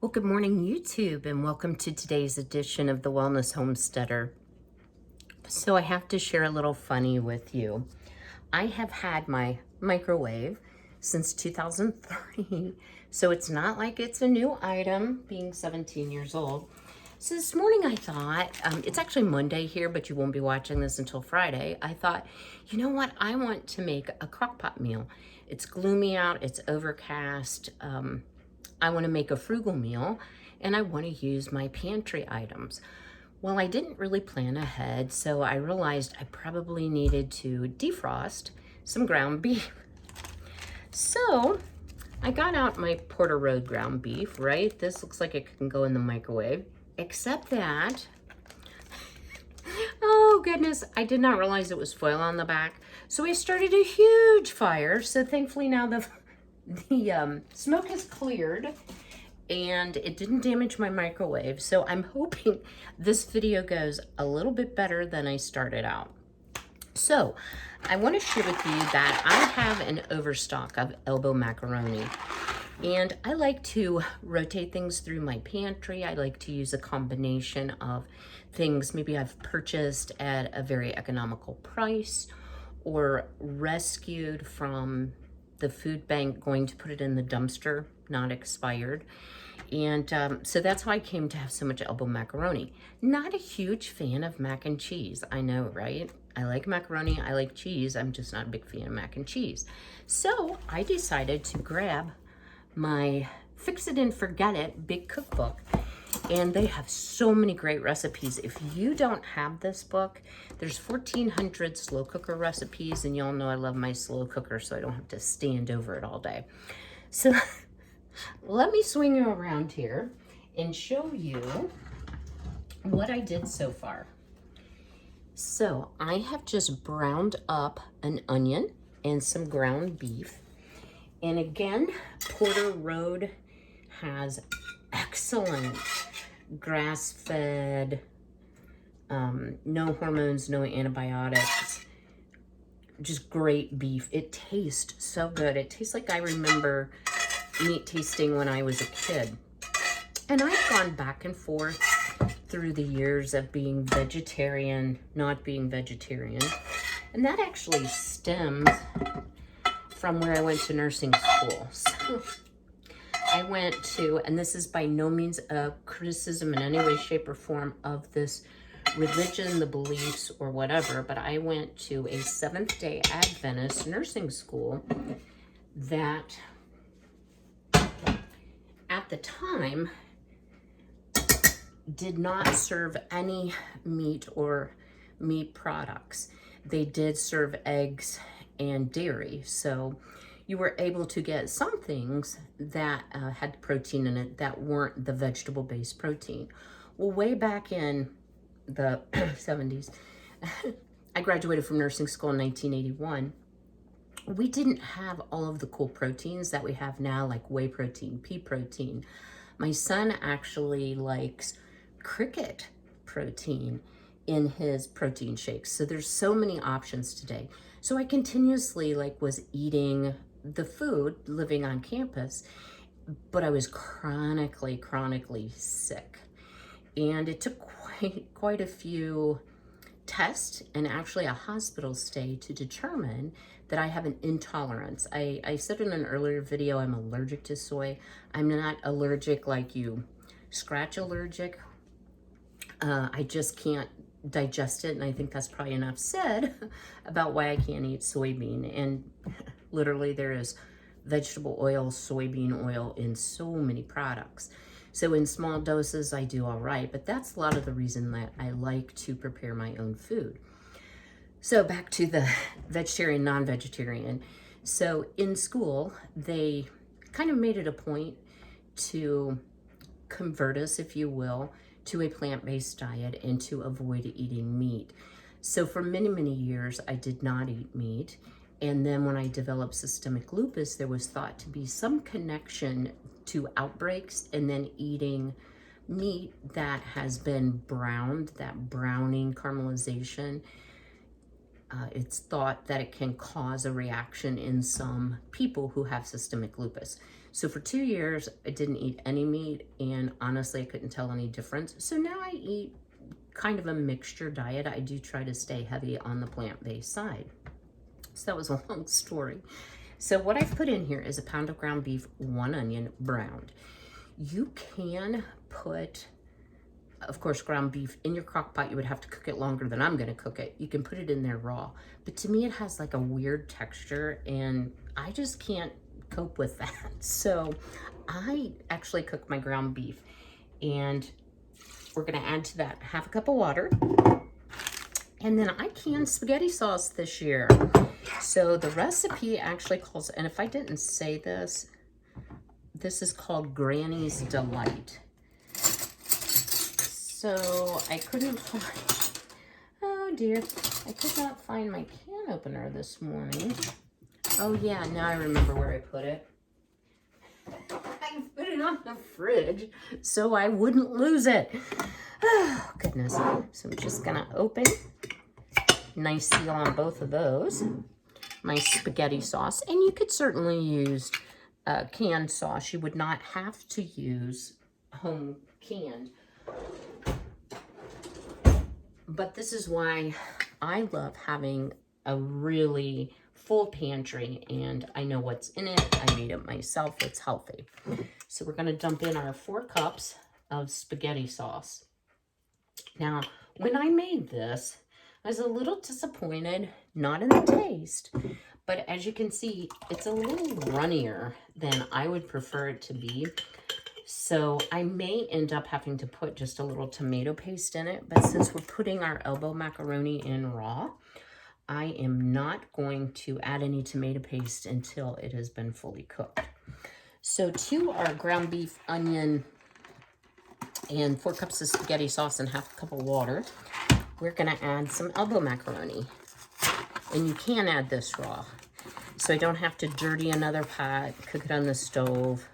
Well, good morning, YouTube, and welcome to today's edition of the Wellness Homesteader. So I have to share a little funny with you. I have had my microwave since 2003, so it's not like it's a new item, being 17 years old. So this morning I thought, it's actually Monday here, but you won't be watching this until Friday. I thought, you know what? I want to make a crock pot meal. It's gloomy out, it's overcast. I want to make a frugal meal and I want to use my pantry items. Well, I didn't really plan ahead, so I realized I probably needed to defrost some ground beef. So I got out my Porter Road ground beef, right? This looks like it can go in the microwave, except that, oh goodness, I did not realize it was foil on the back. So I started a huge fire. So thankfully now the smoke has cleared and it didn't damage my microwave. So I'm hoping this video goes a little bit better than I started out. So I want to share with you that I have an overstock of elbow macaroni. And I like to rotate things through my pantry. I like to use a combination of things maybe I've purchased at a very economical price or rescued from the food bank, going to put it in the dumpster, not expired. And so that's how I came to have so much elbow macaroni. Not a huge fan of mac and cheese. I know, right? I like macaroni, I like cheese. I'm just not a big fan of mac and cheese. So I decided to grab my Fix It and Forget It big cookbook. And they have so many great recipes. If you don't have this book, there's 1,400 slow cooker recipes, and y'all know I love my slow cooker, so I don't have to stand over it all day. So let me swing you around here and show you what I did so far. So I have just browned up an onion and some ground beef. And again, Porter Road has excellent grass-fed, no hormones, no antibiotics, just great beef. It tastes so good. It tastes like I remember meat tasting when I was a kid. And I've gone back and forth through the years of being vegetarian, not being vegetarian. And that actually stems from where I went to nursing school. So I went to, and this is by no means a criticism in any way, shape, or form of this religion, the beliefs, or whatever, but I went to a Seventh-day Adventist nursing school that at the time did not serve any meat or meat products. They did serve eggs and dairy, so you were able to get some things that had protein in it that weren't the vegetable-based protein. Well, way back in the 70s, I graduated from nursing school in 1981. We didn't have all of the cool proteins that we have now, like whey protein, pea protein. My son actually likes cricket protein in his protein shakes. So there's so many options today. So I continuously was eating the food living on campus, but I was chronically sick. And it took quite a few tests and actually a hospital stay to determine that I have an intolerance. I said in an earlier video, I'm allergic to soy. I'm not allergic like you scratch allergic. I just can't digest it, and I think that's probably enough said about why I can't eat soybean. And literally there is vegetable oil, soybean oil in so many products. So in small doses, I do all right, but that's a lot of the reason that I like to prepare my own food. So back to the vegetarian, non-vegetarian. So in school, they kind of made it a point to convert us, if you will, to a plant-based diet and to avoid eating meat. So for many years, I did not eat meat. And then when I developed systemic lupus, there was thought to be some connection to outbreaks and then eating meat that has been browned, that browning, caramelization. It's thought that it can cause a reaction in some people who have systemic lupus. So for 2 years, I didn't eat any meat, and honestly, I couldn't tell any difference. So now I eat kind of a mixture diet. I do try to stay heavy on the plant-based side. So that was a long story. So what I've put in here is a pound of ground beef, 1 onion, browned. You can put, of course, ground beef in your crock pot. You would have to cook it longer than I'm gonna cook it. You can put it in there raw. But to me, it has like a weird texture, and I just can't cope with that. So I actually cook my ground beef, and we're gonna add to that 1/2 cup of water. And then I canned spaghetti sauce this year. So the recipe actually calls, and if I didn't say this, this is called Granny's Delight. So I couldn't find, oh dear, I could not find my can opener this morning. Oh yeah, now I remember where I put it. I put it on the fridge so I wouldn't lose it. Oh goodness. So I'm just gonna open. Nice seal on both of those. My spaghetti sauce, and you could certainly use canned sauce. You would not have to use home canned. But this is why I love having a really full pantry, and I know what's in it. I made it myself. It's healthy. So we're going to dump in our 4 cups of spaghetti sauce. Now, when I made this, I was a little disappointed, not in the taste, but as you can see, it's a little runnier than I would prefer it to be. So I may end up having to put just a little tomato paste in it, but since we're putting our elbow macaroni in raw, I am not going to add any tomato paste until it has been fully cooked. So to our ground beef, onion, and 4 cups of spaghetti sauce and 1/2 cup of water, we're gonna add some elbow macaroni. And you can add this raw. So I don't have to dirty another pot, cook it on the stove.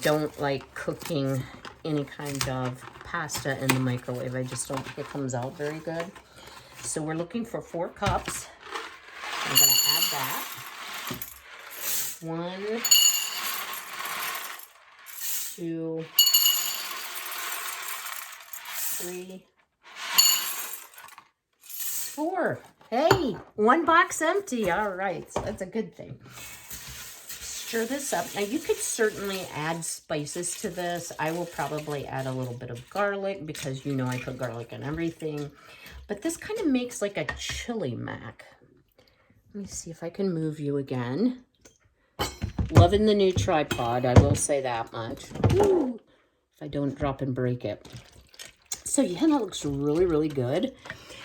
Don't like cooking any kind of pasta in the microwave. I just don't think it comes out very good. So we're looking for 4 cups. I'm gonna add that. 1, 2, 3, 4. Hey, 1 box empty. All right, so that's a good thing. Stir this up. Now you could certainly add spices to this. I will probably add a little bit of garlic because you know I put garlic in everything. But this kind of makes like a chili mac. Let me see if I can move you again. Loving the new tripod, I will say that much. Ooh, if I don't drop and break it. So yeah, that looks really, really good.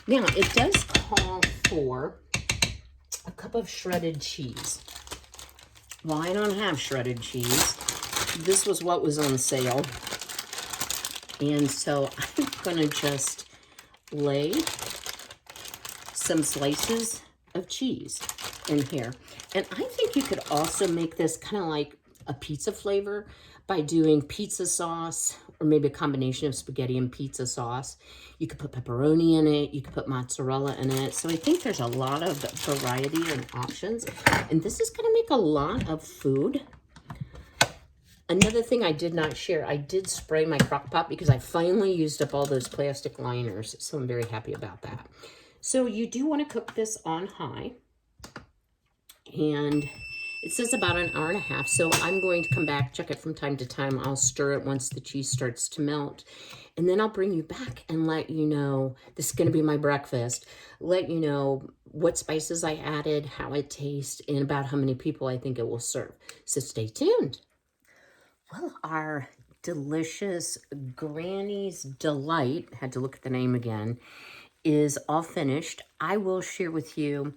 Now it does call for a cup of shredded cheese. Well, I don't have shredded cheese. This was what was on sale. And so I'm gonna just lay some slices of cheese in here. And I think you could also make this kind of like a pizza flavor by doing pizza sauce, or maybe a combination of spaghetti and pizza sauce. You could put pepperoni in it. You could put mozzarella in it. So I think there's a lot of variety and options. And this is going to make a lot of food. Another thing I did not share, I did spray my crock pot because I finally used up all those plastic liners. So I'm very happy about that. So you do want to cook this on high. And it says about 1.5 hours. So I'm going to come back, check it from time to time. I'll stir it once the cheese starts to melt. And then I'll bring you back and let you know, this is going to be my breakfast, let you know what spices I added, how it tastes, and about how many people I think it will serve. So stay tuned. Well, our delicious Granny's Delight, had to look at the name again, is all finished. I will share with you,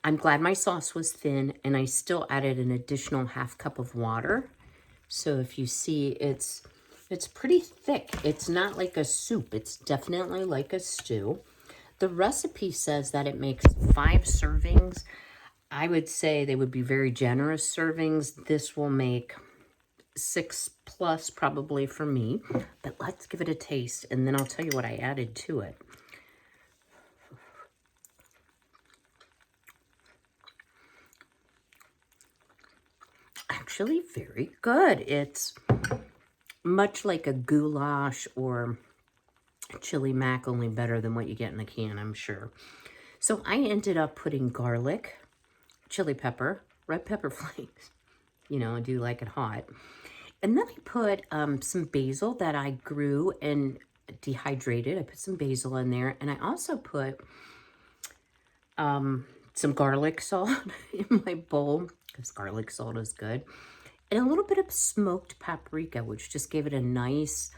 I'm glad my sauce was thin, and I still added an additional 1/2 cup of water. So if you see, it's pretty thick. It's not like a soup. It's definitely like a stew. The recipe says that it makes 5 servings. I would say they would be very generous servings. This will make 6 plus probably for me. But let's give it a taste, and then I'll tell you what I added to it. actually very good. It's much like a goulash or chili mac, only better than what you get in the can, I'm sure. So I ended up putting garlic, chili pepper, red pepper flakes. You know, I do like it hot. And then I put some basil that I grew and dehydrated. I put some basil in there. And I also put some garlic salt in my bowl, because garlic salt is good. And a little bit of smoked paprika, which just gave it a nice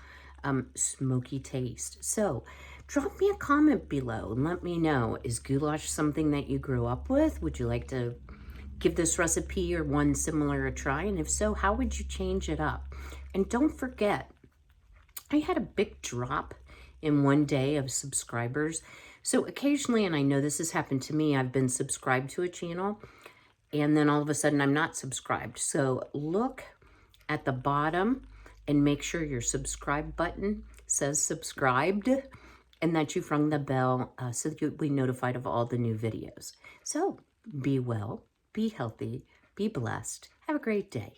smoky taste. So drop me a comment below and let me know, is goulash something that you grew up with? Would you like to give this recipe or one similar a try? And if so, how would you change it up? And don't forget, I had a big drop in one day of subscribers. So occasionally, and I know this has happened to me, I've been subscribed to a channel and then all of a sudden I'm not subscribed. So look at the bottom and make sure your subscribe button says subscribed and that you've rung the bell so that you'll be notified of all the new videos. So be well, be healthy, be blessed. Have a great day.